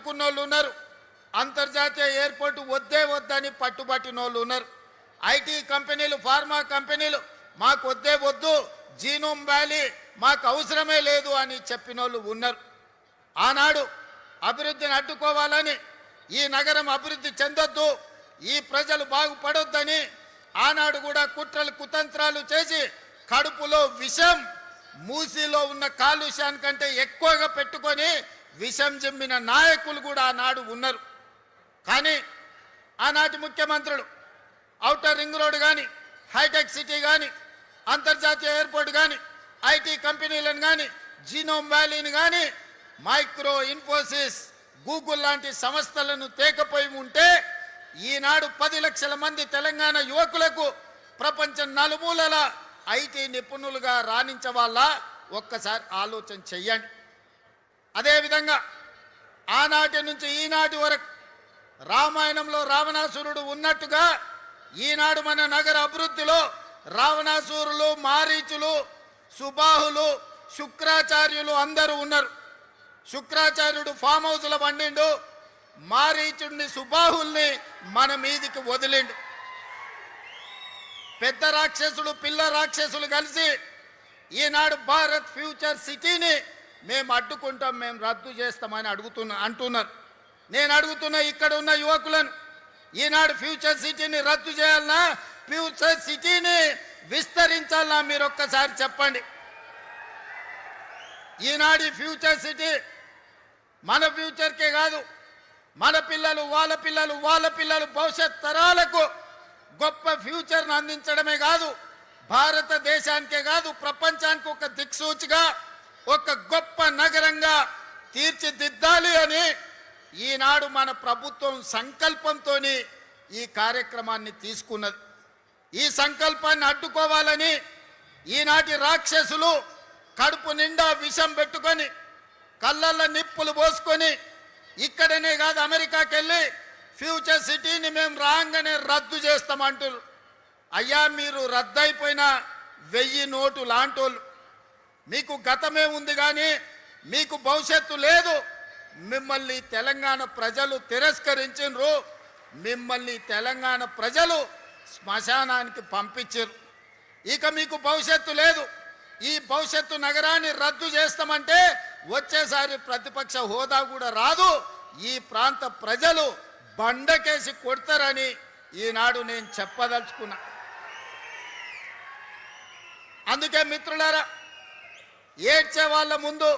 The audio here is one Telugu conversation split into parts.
అడ్డుకున్నోళ్ళు ఉన్నారు, అంతర్జాతీయ ఎయిర్పోర్ట్ వద్దే వద్దని పట్టుబట్టినోళ్ళు ఉన్నారు, ఐటీ కంపెనీలు ఫార్మా కంపెనీలు మాకు వద్దే వద్దు, జీనోమ్ వ్యాలీ మాకు అవసరమే లేదు అని చెప్పినోళ్ళు ఉన్నారు. ఆనాడు అభివృద్ధిని అడ్డుకోవాలని, ఈ నగరం అభివృద్ధి చెందొద్దు, ఈ ప్రజలు బాగుపడొద్దని ఆనాడు కూడా కుట్రలు కుతంత్రాలు చేసి కడుపులో విషం, మూసిలో ఉన్న కాలుష్యానికంటే ఎక్కువగా పెట్టుకొని విషం జమ్మిన నాయకులు కూడా ఆనాడు ఉన్నారు. కానీ ఆనాటి ముఖ్యమంత్రులు ఔటర్ రింగ్ రోడ్ కానీ, హైటెక్ సిటీ కానీ, అంతర్జాతీయ ఎయిర్పోర్ట్ కానీ, ఐటీ కంపెనీలను కానీ, జీనోమ్ వ్యాలీని కానీ, మైక్రో ఇన్ఫోసిస్, గూగుల్ లాంటి సంస్థలను తేకపోయి ఉంటే ఈనాడు 10 లక్షల మంది తెలంగాణ యువకులకు ప్రపంచం నలుమూలల ఐటీ నిపుణులుగా రాణించవాళ్ళ ఒక్కసారి ఆలోచన చెయ్యండి. అదేవిధంగా ఆనాటి నుంచి ఈనాటి వరకు రామాయణంలో రావణాసురుడు ఉన్నట్టుగా ఈనాడు మన నగర అభివృద్ధిలో రావణాసురులు, మారీచులు, సుబాహులు, శుక్రాచార్యులు అందరూ ఉన్నారు. శుక్రాచార్యుడు ఫామ్ హౌస్లో వండిండు, మారీచుడిని సుబాహుల్ని మన మీదికి వదిలిండు. పెద్ద రాక్షసులు పిల్ల రాక్షసులు కలిసి ఈనాడు భారత్ ఫ్యూచర్ సిటీని మేము అడ్డుకుంటాం, మేము రద్దు చేస్తామని అంటున్నారు. నేను అడుగుతున్నా ఇక్కడ ఉన్న యువకులను, ఈనాడు ఫ్యూచర్ సిటీని రద్దు చేయాలన్నా ఫ్యూచర్ సిటీని విస్తరించాలన్నా మీరు ఒక్కసారి చెప్పండి. ఈనాడు ఫ్యూచర్ సిటీ మన ఫ్యూచర్కే కాదు, మన పిల్లలు వాళ్ళ పిల్లలు వాళ్ళ పిల్లలు భవిష్యత్ తరాలకు గొప్ప ఫ్యూచర్ను అందించడమే కాదు, భారతదేశానికే కాదు ప్రపంచానికి ఒక దిక్సూచిగా ఒక గొప్ప నగరంగా తీర్చిదిద్దాలి అని ఈనాడు మన ప్రభుత్వం సంకల్పంతో ఈ కార్యక్రమాన్ని తీసుకున్నది. ఈ సంకల్పాన్ని అడ్డుకోవాలని ఈనాటి రాక్షసులు కడుపు నిండా విషం పెట్టుకొని కళ్ళల్లో నిప్పులు పోసుకొని ఇక్కడనే కాదు అమెరికాకి వెళ్ళి ఫ్యూచర్ సిటీని మేము రాగానే రద్దు చేస్తామంటారు. అయ్యా మీరు రద్దయిపోయిన 1000 నోటు లాంటోళ్ళు, మీకు గతమే ఉంది కానీ మీకు భవిష్యత్తు లేదు. మిమ్మల్ని తెలంగాణ ప్రజలు తిరస్కరించారు, మిమ్మల్ని తెలంగాణ ప్రజలు శ్మశానానికి పంపించారు. ఇక మీకు భవిష్యత్తు లేదు. ఈ భవిష్యత్తు నగరాన్ని రద్దు చేస్తామంటే వచ్చేసారి ప్రతిపక్ష హోదా కూడా రాదు, ఈ ప్రాంత ప్రజలు బండకేసి కొడతారని ఈనాడు నేను చెప్పదలుచుకున్నా. అందుకే మిత్రులారా, ఏడ్చే వాళ్ళ ముందు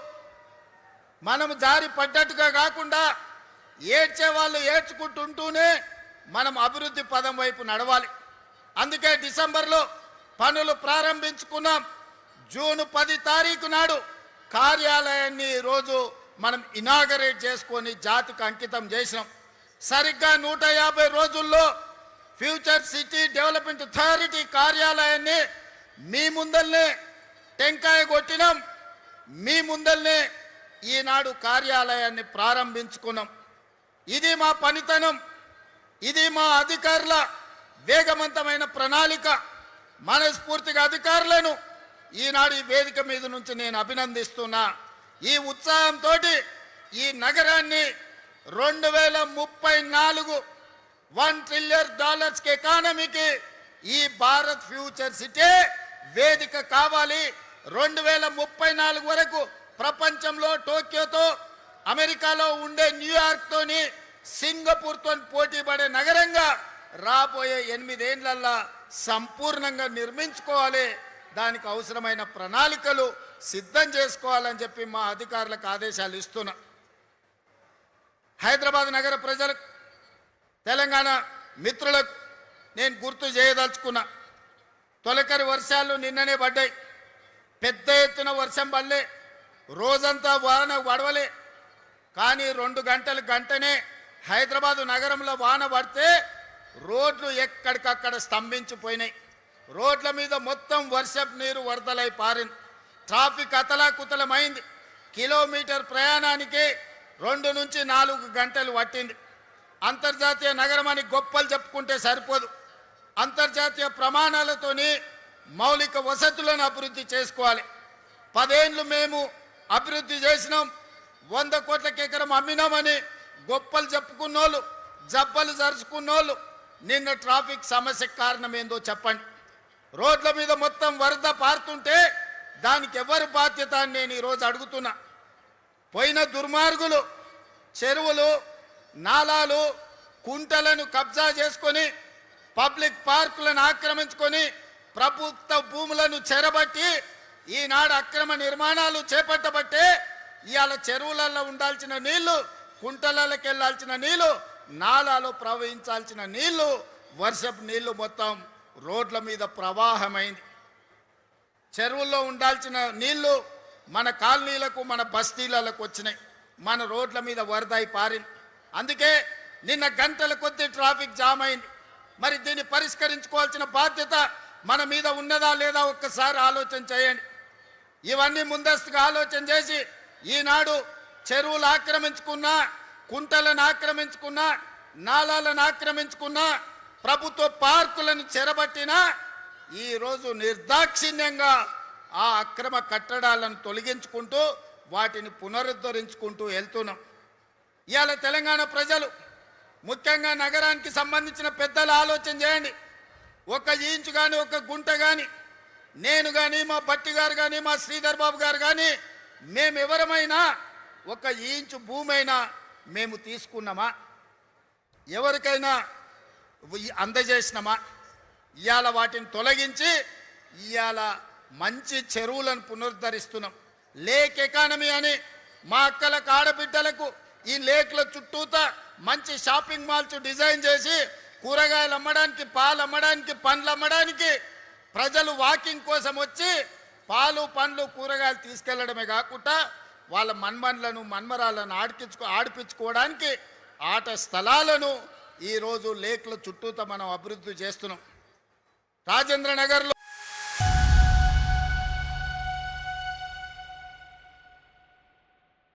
మనం జారి పడ్డట్టుగా కాకుండా ఏడ్చే వాళ్ళు ఏడ్చుకుంటుంటూనే మనం అభివృద్ధి పదం వైపు నడవాలి. అందుకే డిసెంబర్లో పనులు ప్రారంభించుకున్నాం. జూన్ 10 తారీఖు నాడు కార్యాలయాన్ని ఈరోజు మనం ఇనాగరేట్ చేసుకొని జాతికి అంకితం చేసినాం. సరిగ్గా 150 రోజుల్లో ఫ్యూచర్ సిటీ డెవలప్మెంట్ అథారిటీ కార్యాలయాన్ని మీ ముందల్నే టెంకాయ కొట్టినాం, మీ ముందల్నే ఈనాడు కార్యాలయాన్ని ప్రారంభించుకున్నాం. ఇది మా పనితనం, ఇది మా అధికారుల వేగవంతమైన ప్రణాళిక. మనస్ఫూర్తిగా అధికారులను ఈనాడు ఈ వేదిక మీద నుంచి నేను అభినందిస్తున్నా. ఈ ఉత్సాహంతో ఈ నగరాన్ని 2034 $1 ట్రిలియన్ ఎకానమీకి ఈ భారత్ ఫ్యూచర్ సిటీ వేదిక కావాలి. 2034 వరకు ప్రపంచంలో టోక్యోతో, అమెరికాలో ఉండే న్యూయార్క్తోని, సింగపూర్తో పోటీ పడే నగరంగా రాబోయే 8 ఏళ్లలో సంపూర్ణంగా నిర్మించుకోవాలి. దానికి అవసరమైన ప్రణాళికలు సిద్ధం చేసుకోవాలని చెప్పి మా అధికారులకు ఆదేశాలు ఇస్తున్నా. హైదరాబాద్ నగర ప్రజలకు, తెలంగాణ మిత్రులకు నేను గుర్తు చేయదలుచుకున్నా. తొలకరి వర్షాలు నిన్ననే పడ్డాయి, పెద్ద ఎత్తున వర్షం పడలే, రోజంతా వాన పడవలే. కానీ 2 గంటనే హైదరాబాదు నగరంలో వాన పడితే రోడ్లు ఎక్కడికక్కడ స్తంభించిపోయినాయి. రోడ్ల మీద మొత్తం వర్షపు నీరు వరదలై పారింది. ట్రాఫిక్ అతలాకుతలమైంది. కిలోమీటర్ ప్రయాణానికి 2 నుంచి 4 గంటలు పట్టింది. అంతర్జాతీయ నగరం అని గొప్పలు చెప్పుకుంటే సరిపోదు. అంతర్జాతీయ ప్రమాణాలతోని మౌలిక వసతులను అభివృద్ధి చేసుకోవాలి. 10 ఏళ్ళు మేము అభివృద్ధి చేసినాం, 100 కోట్లకి ఎకరం అమ్మినామని గొప్పలు చెప్పుకున్నోళ్ళు, జబ్బలు జరుచుకున్నోళ్ళు నిన్న ట్రాఫిక్ సమస్యకు కారణం ఏందో చెప్పండి. రోడ్ల మీద మొత్తం వరద పారుతుంటే దానికి ఎవరు బాధ్యత అని నేను ఈరోజు అడుగుతున్నా. పోయిన దుర్మార్గులు చెరువులు, నాలాలు, కుంటలను కబ్జా చేసుకొని, పబ్లిక్ పార్కులను ఆక్రమించుకొని, ప్రభుత్వ భూములను చెరబట్టి ఈనాడు అక్రమ నిర్మాణాలు చేపట్టబట్టే ఇవాళ చెరువులలో ఉండాల్సిన నీళ్లు, కుంటలకి వెళ్లాల్సిన నీళ్లు, నాలాలో ప్రవహించాల్సిన నీళ్లు, వర్షపు నీళ్లు మొత్తం రోడ్ల మీద ప్రవాహమైంది. చెరువుల్లో ఉండాల్సిన నీళ్లు మన కాలనీలకు, మన బస్తీలకు వచ్చినాయి. మన రోడ్ల మీద వరదై పారింది. అందుకే నిన్న గంటల కొద్ది ట్రాఫిక్ జామ్ అయింది. మరి దీన్ని పరిష్కరించుకోవాల్సిన బాధ్యత మన మీద ఉన్నదా లేదా ఒక్కసారి ఆలోచన చేయండి. ఇవన్నీ ముందస్తుగా ఆలోచన చేసి ఈనాడు చెరువులు ఆక్రమించుకున్నా, కుంటలను ఆక్రమించుకున్నా, నాలాలను ఆక్రమించుకున్నా, ప్రభుత్వ పార్కులను చెరబట్టినా ఈరోజు నిర్దాక్షిణ్యంగా ఆ అక్రమ కట్టడాలను తొలగించుకుంటూ వాటిని పునరుద్ధరించుకుంటూ వెళ్తున్నాం. ఇవాళ తెలంగాణ ప్రజలు, ముఖ్యంగా నగరానికి సంబంధించిన పెద్దలు ఆలోచన చేయండి. ఒక ఇంచు కానీ, ఒక గుంట కానీ, నేను కానీ, మా బట్టి గారు కానీ, మా శ్రీధర్ బాబు గారు కానీ, మేమెవరమైనా ఒక ఇంచు భూమైనా మేము తీసుకున్నామా? ఎవరికైనా అందజేసినామా? ఇవాళ వాటిని తొలగించి ఇవాళ మంచి చెరువులను పునరుద్ధరిస్తున్నాం. లేక్ ఎకానమీ అని మా అక్కలకు, ఆడబిడ్డలకు ఈ లేక్ల చుట్టూత మంచి షాపింగ్ మాల్స్ డిజైన్ చేసి కూరగాయలు అమ్మడానికి, పాలు అమ్మడానికి, పండ్లు అమ్మడానికి ప్రజలు వాకింగ్ కోసం వచ్చి పాలు, పండ్లు, కూరగాయలు తీసుకెళ్లడమే కాకుండా వాళ్ళ మన్మన్లను, మన్మరాలను ఆడిపించుకోవడానికి ఆట స్థలాలను ఈరోజు లేక్ల చుట్టూత మనం అభివృద్ధి చేస్తున్నాం. రాజేంద్ర నగర్లో